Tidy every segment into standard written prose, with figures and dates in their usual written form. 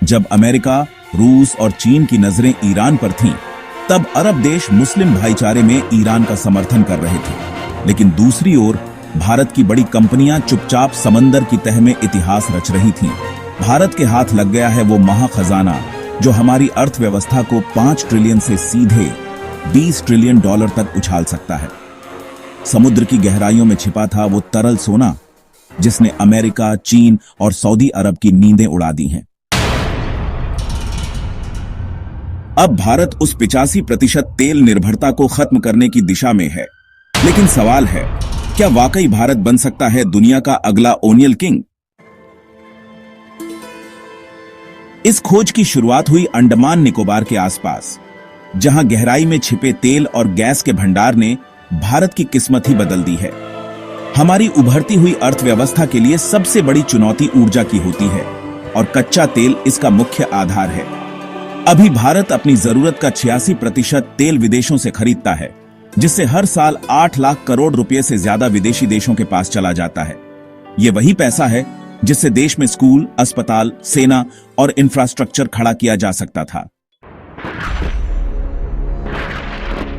जब अमेरिका, रूस और चीन की नजरें ईरान पर थीं, तब अरब देश मुस्लिम भाईचारे में ईरान का समर्थन कर रहे थे। लेकिन दूसरी ओर भारत की बड़ी कंपनियां चुपचाप समंदर की तह में इतिहास रच रही थीं। भारत के हाथ लग गया है वो महाखजाना जो हमारी अर्थव्यवस्था को 5 ट्रिलियन से सीधे 20 ट्रिलियन डॉलर तक उछाल सकता है। समुद्र की गहराइयों में छिपा था वो तरल सोना जिसने अमेरिका, चीन और सऊदी अरब की नींदें उड़ा दी हैं। अब भारत उस 85% तेल निर्भरता को खत्म करने की दिशा में है। लेकिन सवाल है, क्या वाकई भारत बन सकता है दुनिया का अगला ओनियल किंग? इस खोज की शुरुआत हुई अंडमान निकोबार के आसपास, जहां गहराई में छिपे तेल और गैस के भंडार ने भारत की किस्मत ही बदल दी है। हमारी उभरती हुई अर्थव्यवस्था के लिए सबसे बड़ी चुनौती ऊर्जा की होती है और कच्चा तेल इसका मुख्य आधार है। अभी भारत अपनी जरूरत का 86% तेल विदेशों से खरीदता है, जिससे हर साल 8 लाख करोड़ रुपए से ज्यादा विदेशी देशों के पास चला जाता है। यह वही पैसा है जिससे देश में स्कूल, अस्पताल, सेना और इंफ्रास्ट्रक्चर खड़ा किया जा सकता था।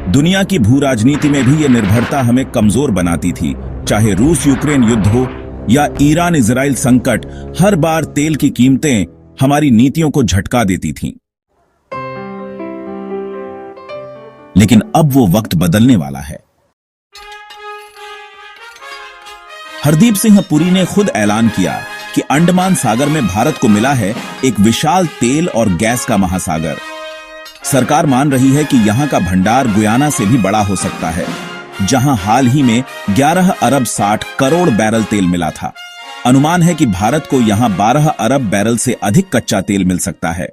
दुनिया की भू राजनीति में भी यह निर्भरता हमें कमजोर बनाती थी। चाहे रूस यूक्रेन युद्ध हो या ईरान इजराइल संकट, हर बार तेल की कीमतें हमारी नीतियों को झटका देती थीं। लेकिन अब वो वक्त बदलने वाला है। हरदीप सिंह पुरी ने खुद ऐलान किया कि अंडमान सागर में भारत को मिला है एक विशाल तेल और गैस का महासागर। सरकार मान रही है कि यहां का भंडार गुयाना से भी बड़ा हो सकता है, जहां हाल ही में 11 अरब 60 करोड़ बैरल तेल मिला था। अनुमान है कि भारत को यहां 12 अरब बैरल से अधिक कच्चा तेल मिल सकता है।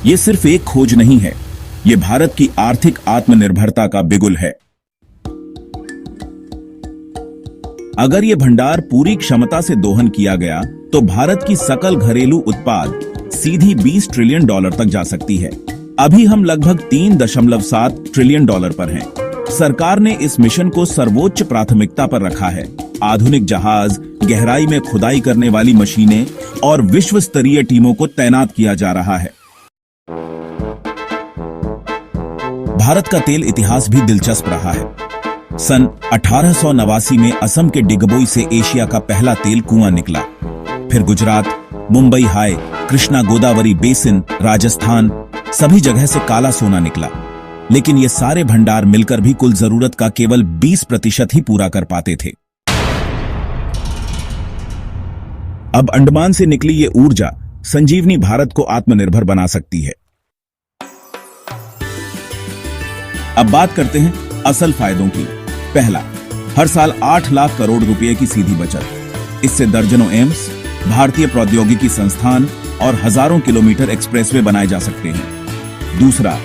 यह सिर्फ एक खोज नहीं है, यह भारत की आर्थिक आत्मनिर्भरता का बिगुल है। अगर यह भंडार पूरी क्षमता से दोहन किया गया तो भारत की सकल घरेलू उत्पाद सीधी 20 ट्रिलियन डॉलर तक जा सकती है। अभी हम लगभग 3.7 ट्रिलियन डॉलर पर हैं। सरकार ने इस मिशन को सर्वोच्च प्राथमिकता पर रखा है। आधुनिक जहाज, गहराई में खुदाई करने वाली मशीनें और विश्व स्तरीय टीमों को तैनात किया जा रहा है। भारत का तेल इतिहास भी दिलचस्प रहा है। सन 1889 में असम के डिगबोई से एशिया का पहला तेल कुआं निकला। फिर गुजरात, मुंबई हाई, कृष्णा गोदावरी बेसिन, राजस्थान, सभी जगह से काला सोना निकला। लेकिन ये सारे भंडार मिलकर भी कुल जरूरत का केवल 20% ही पूरा कर पाते थे। अब अंडमान से निकली ये ऊर्जा संजीवनी भारत को आत्मनिर्भर बना सकती है। अब बात करते हैं असल फायदों की। पहला, हर साल 8 लाख करोड़ रुपए की सीधी बचत। इससे दर्जनों एम्स, भारतीय प्रौद्योगिकी संस्थान और हजारों किलोमीटर एक्सप्रेसवे बनाए जा सकते हैं। दूसरा,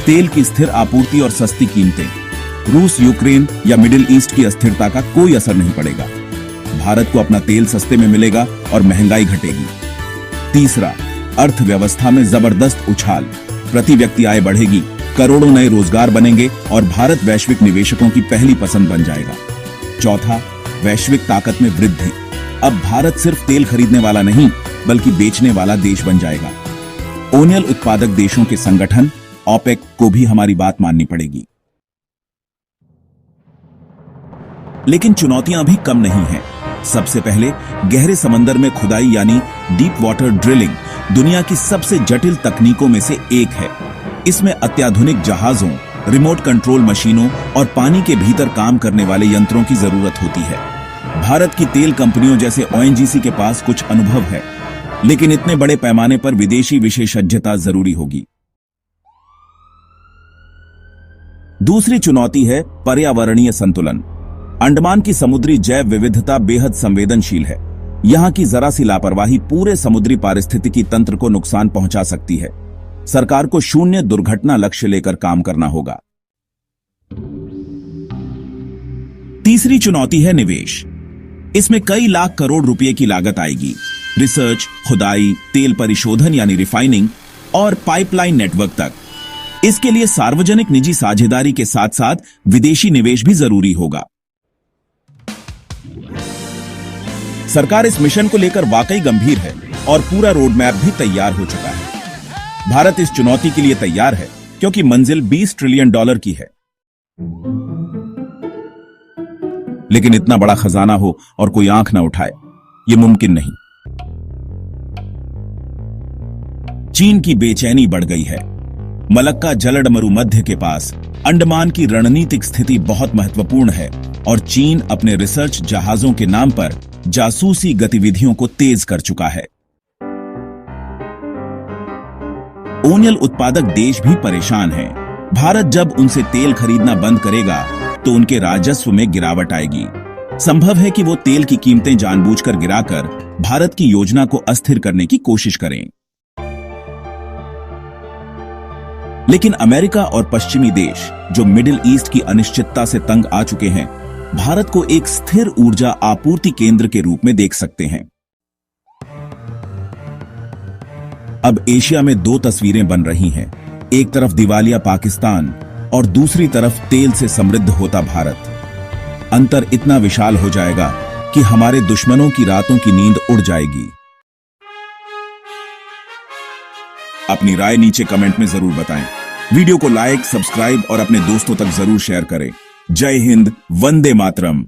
तेल की स्थिर आपूर्ति और सस्ती कीमतें। रूस, यूक्रेन या मिडिल ईस्ट की अस्थिरता का कोई असर नहीं पड़ेगा। भारत को अपना तेल सस्ते में मिलेगा और महंगाई घटेगी। तीसरा, अर्थव्यवस्था में जबरदस्त उछाल। प्रति व्यक्ति आय बढ़ेगी, करोड़ों नए रोजगार बनेंगे और भारत वैश्विक निवेशकों की पहली पसंद बन जाएगा। चौथा, वैश्विक ताकत में वृद्धि। अब भारत सिर्फ तेल खरीदने वाला नहीं बल्कि बेचने वाला देश बन जाएगा। ओनियल उत्पादक देशों के संगठन ओपेक को भी हमारी बात माननी पड़ेगी। लेकिन चुनौतियां भी कम नहीं हैं। सबसे पहले, गहरे समंदर में खुदाई यानी डीप वाटर ड्रिलिंग दुनिया की सबसे जटिल तकनीकों में से एक है। इसमें अत्याधुनिक जहाजों, रिमोट कंट्रोल मशीनों और पानी के भीतर काम करने वाले यंत्रों की जरूरत होती है। भारत की तेल कंपनियों जैसे ओएनजीसी के पास कुछ अनुभव है, लेकिन इतने बड़े पैमाने पर विदेशी विशेषज्ञता जरूरी होगी। दूसरी चुनौती है पर्यावरणीय संतुलन। अंडमान की समुद्री जैव विविधता बेहद संवेदनशील है। यहां की जरा सी लापरवाही पूरे समुद्री पारिस्थितिकी तंत्र को नुकसान पहुंचा सकती है। सरकार को शून्य दुर्घटना लक्ष्य लेकर काम करना होगा। तीसरी चुनौती है निवेश। इसमें कई लाख करोड़ रुपए की लागत आएगी। रिसर्च, खुदाई, तेल परिशोधन यानी रिफाइनिंग और पाइपलाइन नेटवर्क तक। इसके लिए सार्वजनिक निजी साझेदारी के साथ साथ विदेशी निवेश भी जरूरी होगा। सरकार इस मिशन को लेकर वाकई गंभीर है और पूरा रोड मैप भी तैयार हो चुका है। भारत इस चुनौती के लिए तैयार है क्योंकि मंजिल $20 ट्रिलियन की है। लेकिन इतना बड़ा खजाना हो और कोई आंख ना उठाए, ये मुमकिन नहीं। चीन की बेचैनी बढ़ गई है। मलक्का जलडमरू मध्य के पास अंडमान की रणनीतिक स्थिति बहुत महत्वपूर्ण है और चीन अपने रिसर्च जहाजों के नाम पर जासूसी गतिविधियों को तेज कर चुका है। ओनियल उत्पादक देश भी परेशान हैं। भारत जब उनसे तेल खरीदना बंद करेगा तो उनके राजस्व में गिरावट आएगी। संभव है कि वो तेल की कीमतें जानबूझकर गिराकर भारत की योजना को अस्थिर करने की कोशिश करें। लेकिन अमेरिका और पश्चिमी देश जो मिडिल ईस्ट की अनिश्चितता से तंग आ चुके हैं, भारत को एक स्थिर ऊर्जा आपूर्ति केंद्र के रूप में देख सकते हैं। अब एशिया में दो तस्वीरें बन रही हैं। एक तरफ दिवालिया पाकिस्तान और दूसरी तरफ तेल से समृद्ध होता भारत। अंतर इतना विशाल हो जाएगा कि हमारे दुश्मनों की रातों की नींद उड़ जाएगी। अपनी राय नीचे कमेंट में जरूर बताएं। वीडियो को लाइक, सब्सक्राइब और अपने दोस्तों तक जरूर शेयर करें। जय हिंद, वंदे मातरम।